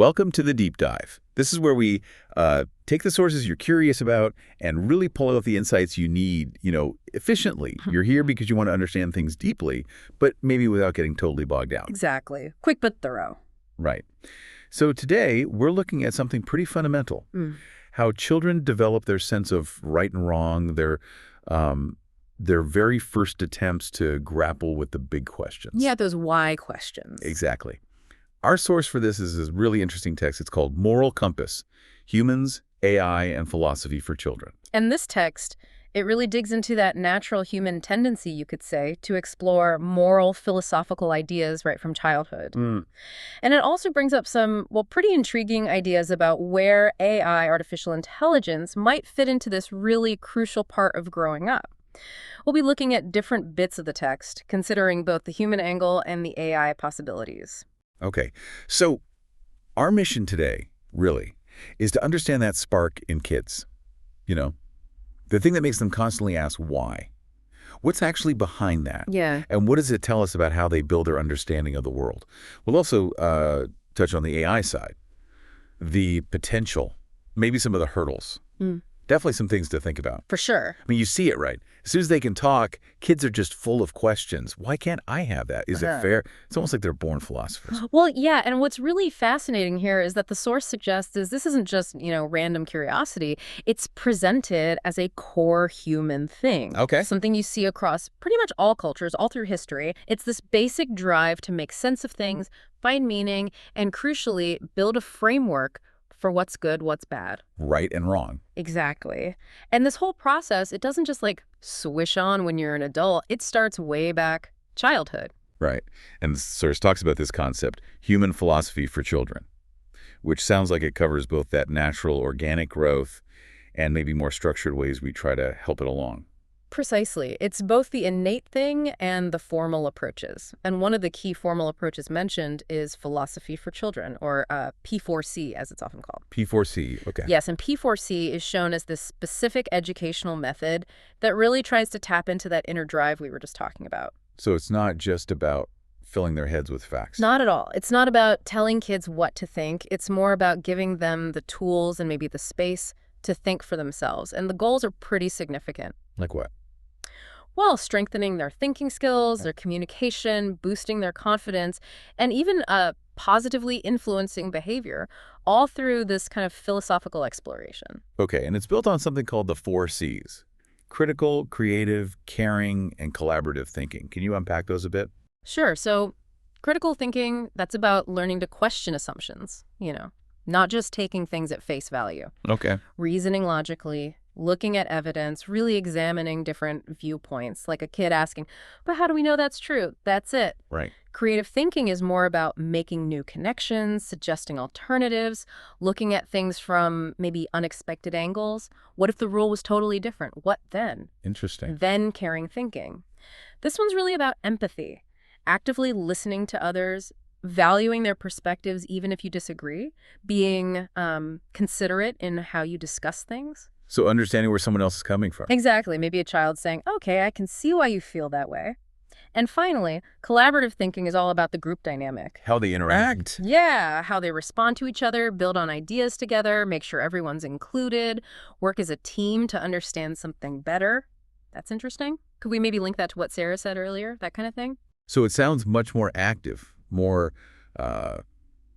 welcome to the deep dive. This is where we take the sources you're curious about and really pull out the insights you need, efficiently. You're here because you want to understand things deeply, but maybe without getting totally bogged down. Exactly. Quick but thorough. Right. So today, we're looking at something pretty fundamental. How children develop their sense of right and wrong, their very first attempts to grapple with the big questions. Yeah, those why questions. Exactly. Our source for this is this really interesting text. It's called Moral Compass, Humans, AI, and Philosophy for Children. And this text, it really digs into that natural human tendency, you could say, to explore moral, philosophical ideas right from childhood. And it also brings up some, pretty intriguing ideas about where AI, artificial intelligence, might fit into this really crucial part of growing up. We'll be looking at different bits of the text, considering both the human angle and the AI possibilities. Okay, so our mission today, really, is to understand that spark in kids. The thing that makes them constantly ask why. What's actually behind that? Yeah. And what does it tell us about how they build their understanding of the world? We'll also touch on the AI side, the potential, maybe some of the hurdles. Definitely some things to think about. For sure. I mean, you see it, right? As soon as they can talk, kids are just full of questions. Why can't I have that? Is it fair? It's almost like they're born philosophers. Well, yeah, and what's really fascinating here is that the source suggests is this isn't just, random curiosity. It's presented as a core human thing. Okay. Something you see across pretty much all cultures, all through history. It's this basic drive to make sense of things, find meaning, and crucially, build a framework for what's good, what's bad. Right and wrong. Exactly. And this whole process, it doesn't just swish on when you're an adult. It starts way back childhood. Right. And the source talks about this concept, human philosophy for children, which sounds like it covers both that natural organic growth and maybe more structured ways we try to help it along. Precisely. It's both the innate thing and the formal approaches. And one of the key formal approaches mentioned is philosophy for children, or P4C, as it's often called. P4C, okay. Yes, and P4C is shown as this specific educational method that really tries to tap into that inner drive we were just talking about. So it's not just about filling their heads with facts. Not at all. It's not about telling kids what to think. It's more about giving them the tools and maybe the space to think for themselves. And the goals are pretty significant. Like what? Well, strengthening their thinking skills, their communication, boosting their confidence, and even positively influencing behavior, all through this kind of philosophical exploration. Okay, and it's built on something called the 4 C's. Critical, creative, caring, and collaborative thinking. Can you unpack those a bit? Sure. So critical thinking, that's about learning to question assumptions, not just taking things at face value. Okay. Reasoning logically, looking at evidence, really examining different viewpoints, like a kid asking, but how do we know that's true? That's it. Right. Creative thinking is more about making new connections, suggesting alternatives, looking at things from maybe unexpected angles. What if the rule was totally different? What then? Interesting. Then caring thinking. This one's really about empathy, actively listening to others, valuing their perspectives even if you disagree, being considerate in how you discuss things. So understanding where someone else is coming from. Exactly. Maybe a child saying, okay, I can see why you feel that way. And finally, collaborative thinking is all about the group dynamic. How they interact. Yeah, how they respond to each other, build on ideas together, make sure everyone's included, work as a team to understand something better. That's interesting. Could we maybe link that to what Sarah said earlier, that kind of thing? So it sounds much more active, more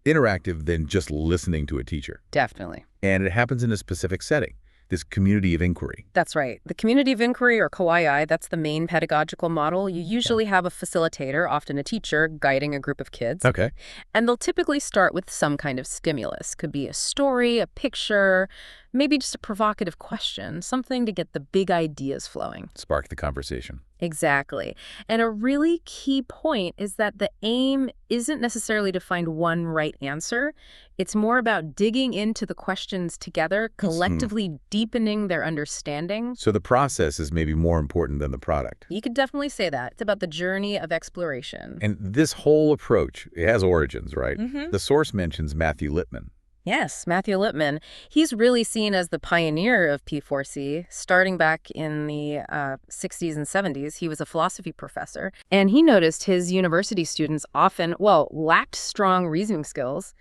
interactive than just listening to a teacher. Definitely. And it happens in a specific setting. This community of inquiry. That's right. The community of inquiry, or Kauai, that's the main pedagogical model. You usually have a facilitator, often a teacher, guiding a group of kids. Okay. And they'll typically start with some kind of stimulus. Could be a story, a picture, maybe just a provocative question, something to get the big ideas flowing. Spark the conversation. Exactly. And a really key point is that the aim isn't necessarily to find one right answer. It's more about digging into the questions together, collectively deepening their understanding. So the process is maybe more important than the product. You could definitely say that. It's about the journey of exploration. And this whole approach, it has origins, right? The source mentions Matthew Lipman. Yes, Matthew Lipman. He's really seen as the pioneer of P4C. Starting back in the 60s and 70s, he was a philosophy professor. And he noticed his university students often, lacked strong reasoning skills.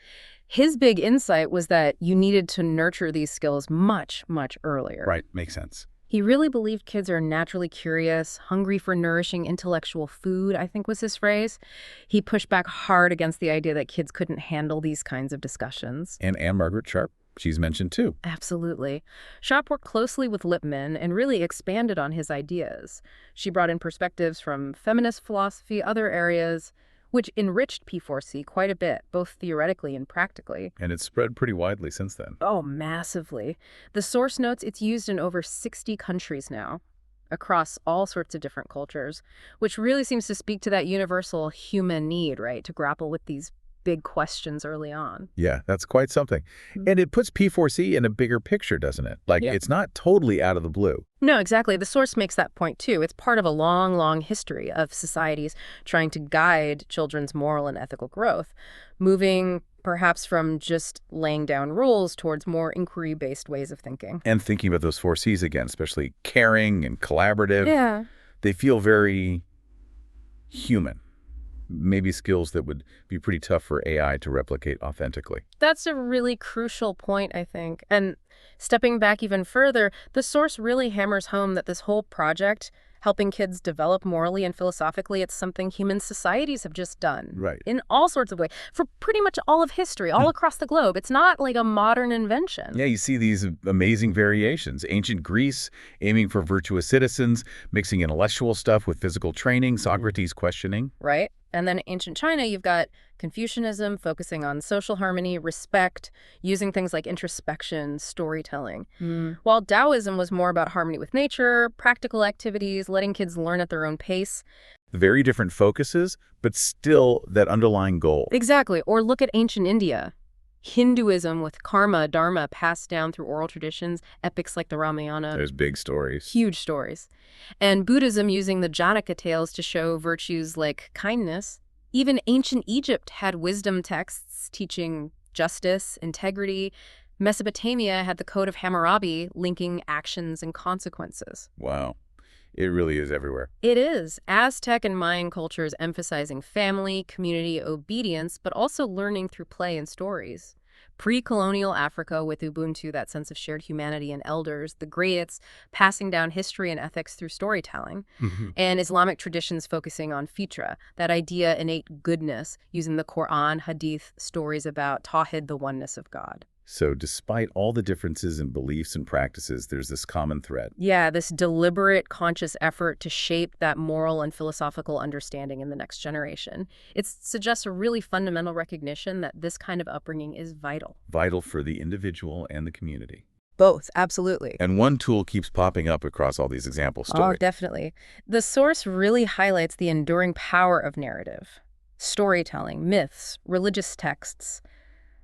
His big insight was that you needed to nurture these skills much, much earlier. Right, makes sense. He really believed kids are naturally curious, hungry for nourishing intellectual food, I think was his phrase. He pushed back hard against the idea that kids couldn't handle these kinds of discussions. And Anne Margaret Sharp, she's mentioned too. Absolutely. Sharp worked closely with Lippmann and really expanded on his ideas. She brought in perspectives from feminist philosophy, other areas, which enriched P4C quite a bit, both theoretically and practically. And it's spread pretty widely since then. Oh, massively. The source notes, it's used in over 60 countries now, across all sorts of different cultures, which really seems to speak to that universal human need, right, to grapple with these big questions early on. Yeah, that's quite something. And it puts P4C in a bigger picture, doesn't it? Like, it's not totally out of the blue. No, exactly. The source makes that point, too. It's part of a long, long history of societies trying to guide children's moral and ethical growth, moving perhaps from just laying down rules towards more inquiry-based ways of thinking. And thinking about those 4 C's again, especially caring and collaborative. Yeah. They feel very human. Maybe skills that would be pretty tough for AI to replicate authentically. That's a really crucial point, I think. And stepping back even further, the source really hammers home that this whole project, helping kids develop morally and philosophically, it's something human societies have just done. Right. In all sorts of ways, for pretty much all of history, all across the globe. It's not like a modern invention. Yeah, you see these amazing variations. Ancient Greece aiming for virtuous citizens, mixing intellectual stuff with physical training, Socrates questioning. Right. And then ancient China, you've got Confucianism focusing on social harmony, respect, using things like introspection, storytelling. While Taoism was more about harmony with nature, practical activities, letting kids learn at their own pace. Very different focuses, but still that underlying goal. Exactly. Or look at ancient India. Hinduism with karma, dharma passed down through oral traditions, epics like the Ramayana. There's big stories. Huge stories. And Buddhism using the Janaka tales to show virtues like kindness. Even ancient Egypt had wisdom texts teaching justice, integrity. Mesopotamia had the Code of Hammurabi linking actions and consequences. Wow. It really is everywhere. It is. Aztec and Mayan cultures emphasizing family, community, obedience, but also learning through play and stories. Pre-colonial Africa with Ubuntu, that sense of shared humanity and elders, the Griots passing down history and ethics through storytelling, and Islamic traditions focusing on fitra, that idea innate goodness, using the Quran, Hadith, stories about Tawhid, the oneness of God. So despite all the differences in beliefs and practices, there's this common thread. Yeah, this deliberate, conscious effort to shape that moral and philosophical understanding in the next generation. It suggests a really fundamental recognition that this kind of upbringing is vital. Vital for the individual and the community. Both, absolutely. And one tool keeps popping up across all these example stories. Oh, definitely. The source really highlights the enduring power of narrative. Storytelling, myths, religious texts.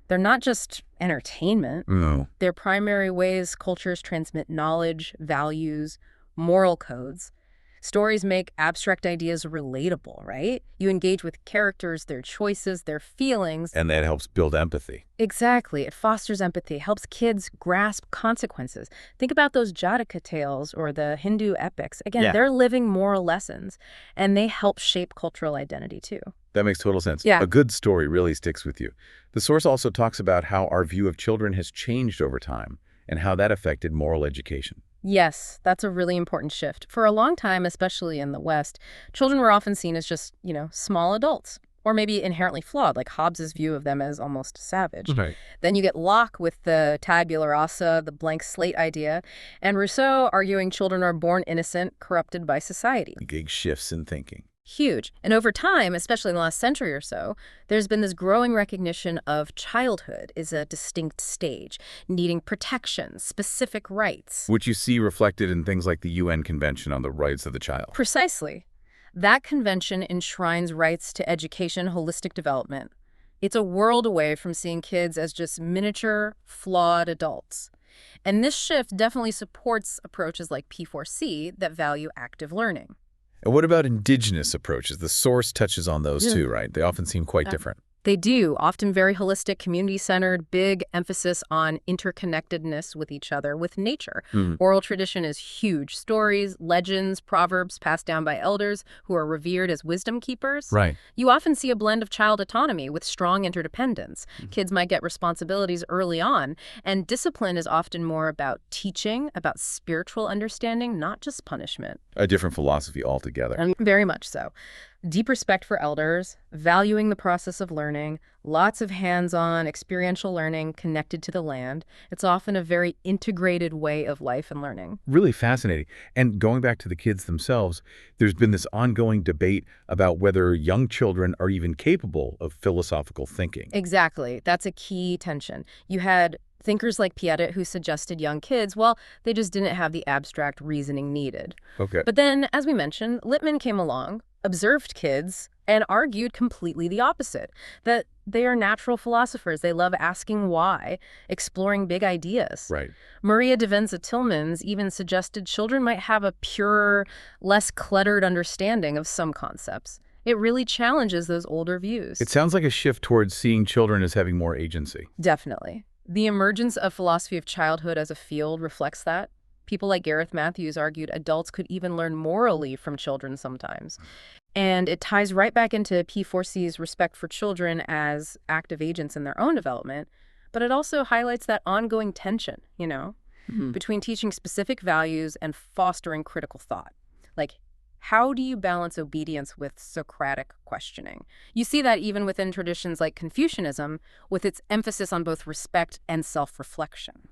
They're not just entertainment. No. They're primary ways cultures transmit knowledge, values, moral codes. Stories make abstract ideas relatable, right? You engage with characters, their choices, their feelings. And that helps build empathy. Exactly. It fosters empathy, helps kids grasp consequences. Think about those Jataka tales or the Hindu epics. Again, they're living moral lessons, and they help shape cultural identity too. That makes total sense. Yeah. A good story really sticks with you. The source also talks about how our view of children has changed over time and how that affected moral education. Yes, that's a really important shift. For a long time, especially in the West, children were often seen as just, small adults, or maybe inherently flawed, like Hobbes's view of them as almost savage. Right. Then you get Locke with the tabula rasa, the blank slate idea, and Rousseau arguing children are born innocent, corrupted by society. Big shifts in thinking. Huge. And over time, especially in the last century or so, there's been this growing recognition of childhood is a distinct stage, needing protection, specific rights. Which you see reflected in things like the UN Convention on the Rights of the Child. Precisely. That convention enshrines rights to education, holistic development. It's a world away from seeing kids as just miniature, flawed adults. And this shift definitely supports approaches like P4C that value active learning. And what about indigenous approaches? The source touches on those too, right? They often seem quite different. They do, often very holistic, community-centered, big emphasis on interconnectedness with each other, with nature. Oral tradition is huge. Stories, legends, proverbs passed down by elders who are revered as wisdom keepers. Right. You often see a blend of child autonomy with strong interdependence. Kids might get responsibilities early on, and discipline is often more about teaching, about spiritual understanding, not just punishment. A different philosophy altogether. And very much so. Deep respect for elders, valuing the process of learning, lots of hands-on experiential learning connected to the land. It's often a very integrated way of life and learning. Really fascinating. And going back to the kids themselves, there's been this ongoing debate about whether young children are even capable of philosophical thinking. Exactly. That's a key tension. You had thinkers like Piaget who suggested young kids, well, they just didn't have the abstract reasoning needed. Okay. But then, as we mentioned, Lippmann came along, observed kids, and argued completely the opposite, that they are natural philosophers. They love asking why, exploring big ideas. Right. Maria Divenza Tillmans even suggested children might have a purer, less cluttered understanding of some concepts. It really challenges those older views. It sounds like a shift towards seeing children as having more agency. Definitely. The emergence of philosophy of childhood as a field reflects that. People like Gareth Matthews argued adults could even learn morally from children sometimes. And it ties right back into P4C's respect for children as active agents in their own development, but it also highlights that ongoing tension, between teaching specific values and fostering critical thought. Like, how do you balance obedience with Socratic questioning? You see that even within traditions like Confucianism, with its emphasis on both respect and self-reflection.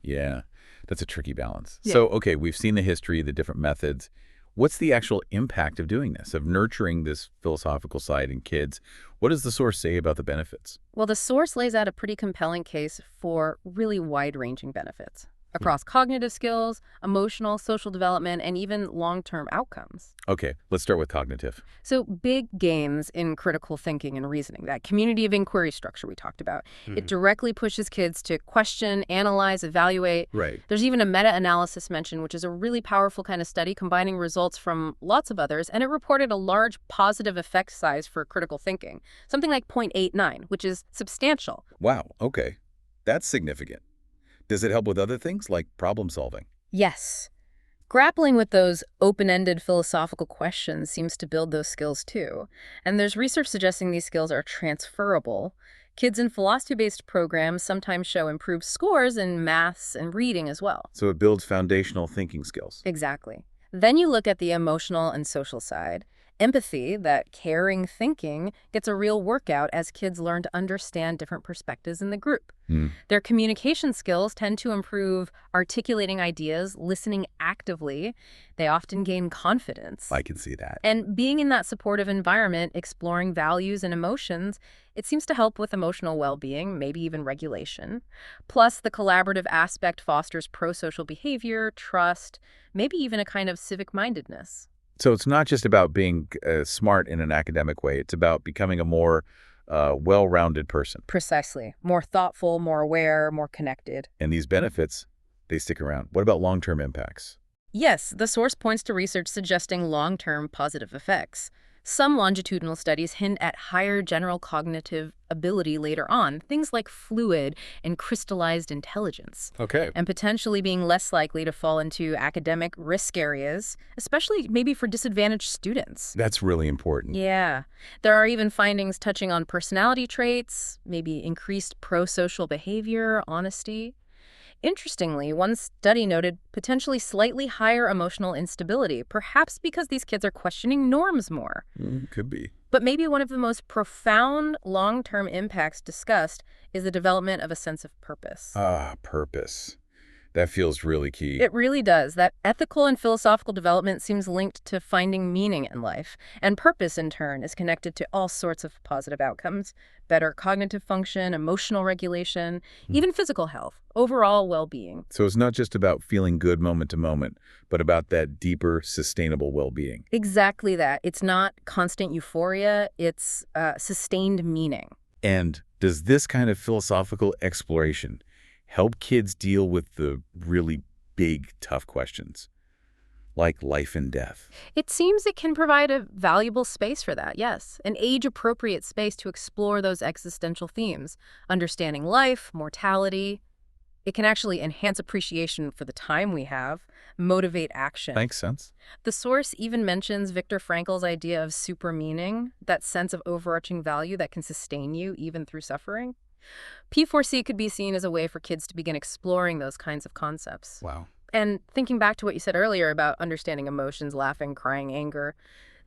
Yeah, that's a tricky balance. Yeah. So, okay, we've seen the history, the different methods. What's the actual impact of doing this, of nurturing this philosophical side in kids? What does the source say about the benefits? Well, the source lays out a pretty compelling case for really wide-ranging benefits across cognitive skills, emotional, social development, and even long-term outcomes. Okay, let's start with cognitive. So big gains in critical thinking and reasoning, that community of inquiry structure we talked about, it directly pushes kids to question, analyze, evaluate. Right. There's even a meta-analysis mentioned, which is a really powerful kind of study combining results from lots of others, and it reported a large positive effect size for critical thinking, something like 0.89, which is substantial. Wow, okay. That's significant. Does it help with other things like problem solving? Yes. Grappling with those open-ended philosophical questions seems to build those skills too. And there's research suggesting these skills are transferable. Kids in philosophy-based programs sometimes show improved scores in maths and reading as well. So it builds foundational thinking skills. Exactly. Then you look at the emotional and social side. Empathy, that caring thinking, gets a real workout as kids learn to understand different perspectives in the group. Their communication skills tend to improve articulating ideas, listening actively. They often gain confidence. I can see that. And being in that supportive environment, exploring values and emotions, it seems to help with emotional well-being, maybe even regulation. Plus, the collaborative aspect fosters pro-social behavior, trust, maybe even a kind of civic-mindedness. So it's not just about being smart in an academic way. It's about becoming a more well-rounded person. Precisely. More thoughtful, more aware, more connected. And these benefits, they stick around. What about long-term impacts? Yes, the source points to research suggesting long-term positive effects. Some longitudinal studies hint at higher general cognitive ability later on, things like fluid and crystallized intelligence. Okay. And potentially being less likely to fall into academic risk areas, especially maybe for disadvantaged students. That's really important. Yeah. There are even findings touching on personality traits, maybe increased pro-social behavior, honesty. Interestingly, one study noted potentially slightly higher emotional instability, perhaps because these kids are questioning norms more. Could be. But maybe one of the most profound long-term impacts discussed is the development of a sense of purpose. Purpose. That feels really key. It really does. That ethical and philosophical development seems linked to finding meaning in life. And purpose, in turn, is connected to all sorts of positive outcomes. Better cognitive function, emotional regulation, even physical health, overall well-being. So it's not just about feeling good moment to moment, but about that deeper, sustainable well-being. Exactly that. It's not constant euphoria. It's sustained meaning. And does this kind of philosophical exploration help kids deal with the really big, tough questions? like life and death. It seems it can provide a valuable space for that, yes. An age-appropriate space to explore those existential themes, understanding life, mortality. It can actually enhance appreciation for the time we have, motivate action. Makes sense. The source even mentions Viktor Frankl's idea of super meaning, that sense of overarching value that can sustain you even through suffering. P4C could be seen as a way for kids to begin exploring those kinds of concepts. Wow. And thinking back to what you said earlier about understanding emotions, laughing, crying, anger,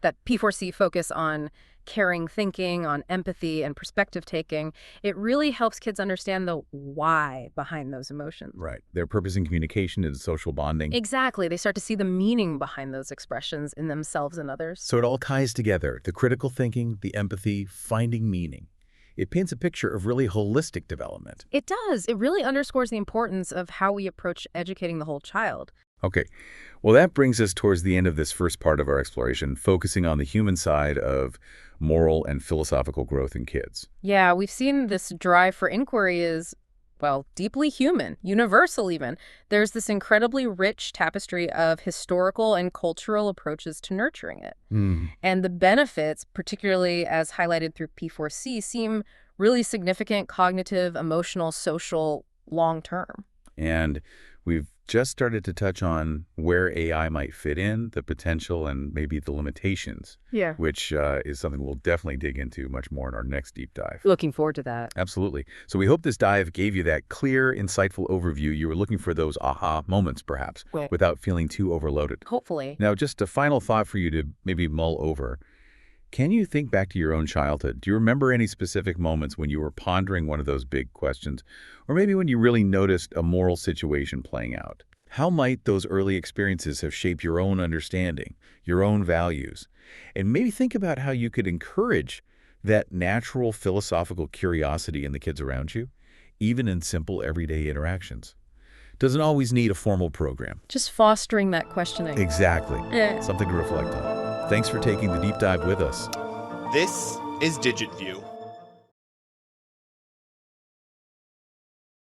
that P4C focus on caring thinking, on empathy and perspective taking, it really helps kids understand the why behind those emotions. Right. Their purpose in communication is social bonding. Exactly. They start to see the meaning behind those expressions in themselves and others. So it all ties together. The critical thinking, the empathy, finding meaning. It paints a picture of really holistic development. It does. It really underscores the importance of how we approach educating the whole child. Okay. Well, that brings us towards the end of this first part of our exploration, focusing on the human side of moral and philosophical growth in kids. Yeah, we've seen this drive for inquiry is, well, deeply human, universal even. There's this incredibly rich tapestry of historical and cultural approaches to nurturing it. And the benefits, particularly as highlighted through P4C, seem really significant cognitive, emotional, social, long-term. And we've just started to touch on where AI might fit in, the potential and maybe the limitations, which is something we'll definitely dig into much more in our next deep dive. Looking forward to that. Absolutely. So we hope this dive gave you that clear, insightful overview. You were looking for those aha moments, perhaps, without feeling too overloaded. Hopefully. Now, just a final thought for you to maybe mull over. Can you think back to your own childhood? Do you remember any specific moments when you were pondering one of those big questions? Or maybe when you really noticed a moral situation playing out? How might those early experiences have shaped your own understanding, your own values? And maybe think about how you could encourage that natural philosophical curiosity in the kids around you, even in simple everyday interactions. Doesn't always need a formal program. Just fostering that questioning. Exactly. Something to reflect on. Thanks for taking the deep dive with us. This is DigitView.